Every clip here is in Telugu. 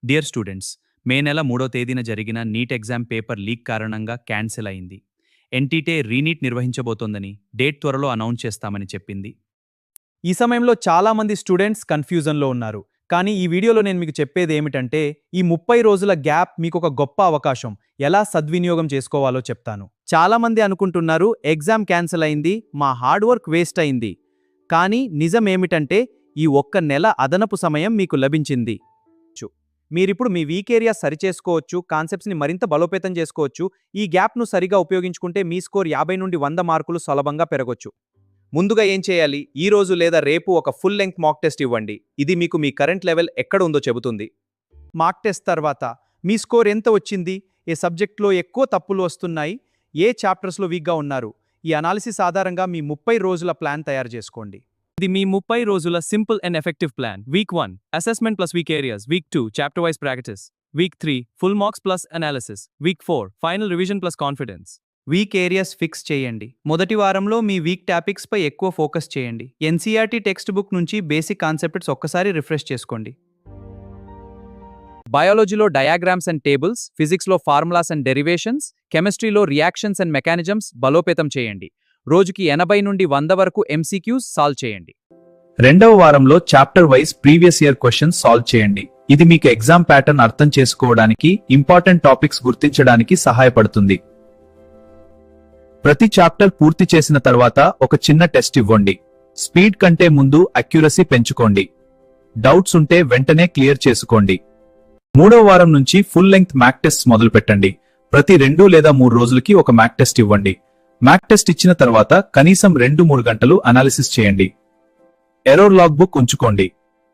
డియర్ స్టూడెంట్స్, మే నెల 3వ తేదీన జరిగిన నీట్ ఎగ్జామ్ పేపర్ లీక్ కారణంగా క్యాన్సిల్ అయింది. ఎన్టీటే రీనీట్ నిర్వహించబోతోందని, డేట్ త్వరలో అనౌన్స్ చేస్తామని చెప్పింది. ఈ సమయంలో చాలామంది స్టూడెంట్స్ కన్ఫ్యూజన్లో ఉన్నారు. కానీ ఈ వీడియోలో నేను మీకు చెప్పేది ఏమిటంటే, ఈ 30 రోజుల గ్యాప్ మీకు ఒక గొప్ప అవకాశం. ఎలా సద్వినియోగం చేసుకోవాలో చెప్తాను. చాలామంది అనుకుంటున్నారు ఎగ్జామ్ క్యాన్సిల్ అయింది, మా హార్డ్ వర్క్ వేస్ట్ అయింది. కానీ నిజం ఏమిటంటే, ఈ ఒక్క నెల అదనపు సమయం మీకు లభించింది. మీరిప్పుడు మీ వీక్ ఏరియా సరిచేసుకోవచ్చు, కాన్సెప్ట్స్ని మరింత బలోపేతం చేసుకోవచ్చు. ఈ గ్యాప్ను సరిగా ఉపయోగించుకుంటే మీ స్కోర్ 50 నుండి 100 మార్కులు సులభంగా పెరగొచ్చు. ముందుగా ఏం చేయాలి? ఈ రోజు లేదా రేపు ఒక ఫుల్ లెంగ్త్ మాక్ టెస్ట్ ఇవ్వండి. ఇది మీకు మీ కరెంట్ లెవెల్ ఎక్కడ ఉందో చెబుతుంది. మాక్ టెస్ట్ తర్వాత మీ స్కోర్ ఎంత వచ్చింది, ఏ సబ్జెక్ట్లో ఎక్కువ తప్పులు వస్తున్నాయి, ఏ చాప్టర్స్లో వీక్గా ఉన్నారు, ఈ అనాలిసిస్ ఆధారంగా మీ 30 రోజుల ప్లాన్ తయారు చేసుకోండి. ఇది మీ 30 రోజుల simple and effective plan. Week 1 assessment plus weak areas, week 2 chapter wise practice, week 3 full marks plus analysis, week 4 final revision plus confidence. Weak areas fix చేయండి. మొదటి వారంలో మీ వీక్ టాపిక్స్ పై ఎక్కువ ఫోకస్ చేయండి. ఎన్సీఆర్టీ టెక్స్ట్ బుక్ నుంచి బేసిక్ కాన్సెప్ట్స్ ఒక్కసారి రిఫ్రెష్ చేసుకోండి. బయాలజీలో డయాగ్రామ్స్ అండ్ టేబుల్స్, ఫిజిక్స్లో ఫార్ములాస్ అండ్ డెరివేషన్స్, కెమిస్ట్రీలో రియాక్షన్స్ అండ్ మెకానిజమ్స్ బలోపేతం చేయండి. రోజుకి 80 నుండి 100 వరకు ఎంసీక్యూస్ సాల్వ్ చేయండి. రెండవ వారంలో chapter wise previous year questions solve చేయండి. ఇది మీకు ఎగ్జామ్ ప్యాటర్న్ అర్థం చేసుకోవడానికి, ఇంపార్టెంట్ టాపిక్స్ గుర్తించడానికి సహాయపడుతుంది. ప్రతి చాప్టర్ పూర్తి చేసిన తర్వాత ఒక చిన్న టెస్ట్ ఇవ్వండి. స్పీడ్ కంటే ముందు అక్యురసీ పెంచుకోండి. డౌట్స్ ఉంటే వెంటనే క్లియర్ చేసుకోండి. మూడవ వారం నుంచి ఫుల్ లెంగ్త్ మ్యాక్ టెస్ట్ మొదలు పెట్టండి. ప్రతి 2 లేదా 3 రోజులకి ఒక మ్యాక్ టెస్ట్ ఇవ్వండి. మ్యాక్ టెస్ట్ ఇచ్చిన తర్వాత కనీసం 2-3 గంటలు అనాలిసిస్ చేయండి. ఎర్రర్ లాగ్ బుక్ ఉంచుకోండి.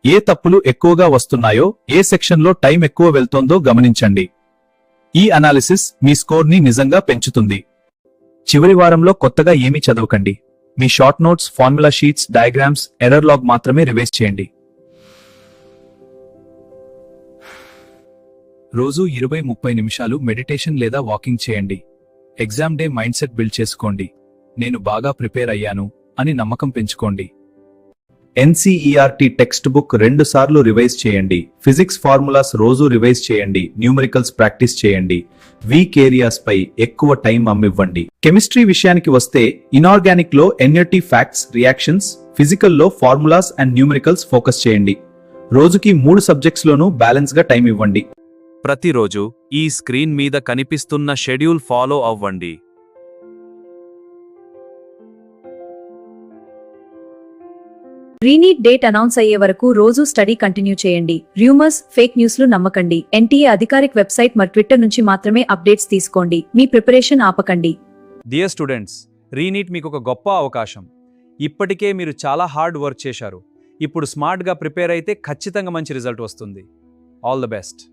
ఏ తప్పులు ఎక్కువగా వస్తున్నాయో, ఏ సెక్షన్లో టైం ఎక్కువ వెళ్తోందో గమనించండి. ఈ అనాలిసిస్ మీ స్కోర్ని నిజంగా పెంచుతుంది. చివరి వారంలో కొత్తగా ఏమీ చదవకండి. మీ short notes, formula sheets, diagrams, error log మాత్రమే రివైజ్ చేయండి. రోజు 20-30 నిమిషాలు మెడిటేషన్ లేదా వాకింగ్ చేయండి. Exam day mindset build చేసుకోండి. నేను బాగా ప్రిపేర్ అయ్యాను అని నమ్మకం పెంచుకోండి. ఎన్సీఈఆర్టీ టెక్స్ట్ బుక్ 2 సార్లు రివైజ్ చేయండి. ఫిజిక్స్ ఫార్ములాస్ రోజు రివైజ్ చేయండి. న్యూమరికల్స్ ప్రాక్టీస్ చేయండి. వీక్ ఏరియాస్ పై ఎక్కువ టైం అమ్మివ్వండి. కెమిస్ట్రీ విషయానికి వస్తే ఇనార్గానిక్ లో ఎన్ఏటీ ఫ్యాక్ట్స్, రియాక్షన్స్, ఫిజికల్ లో ఫార్ములాస్ అండ్ న్యూమరికల్స్ ఫోకస్ చేయండి. రోజుకి 3 సబ్జెక్ట్స్ లోనూ బ్యాలెన్స్ గా టైం ఇవ్వండి. ప్రతిరోజు ఈ స్క్రీన్ మీద కనిపిస్తున్న షెడ్యూల్ ఫాలో అవ్వండి. రీనీట్ డేట్ అనౌన్స్ అయ్యే వరకు రోజు స్టడీ కంటిన్యూ చేయండి. రూమర్స్, ఫేక్ న్యూస్లు నమ్మకండి. ఎన్టీఏ అధికారిక వెబ్సైట్ మరియు ట్విట్టర్ నుంచి మాత్రమే అప్డేట్స్ తీసుకోండి. మీ ప్రిపరేషన్ ఆపకండి. డియర్ స్టూడెంట్స్, రీనీట్ మీకు ఒక గొప్ప అవకాశం. ఇప్పటికే మీరు చాలా హార్డ్ వర్క్ చేశారు. ఇప్పుడు స్మార్ట్గా ప్రిపేర్ అయితే ఖచ్చితంగా మంచి రిజల్ట్ వస్తుంది. All the best.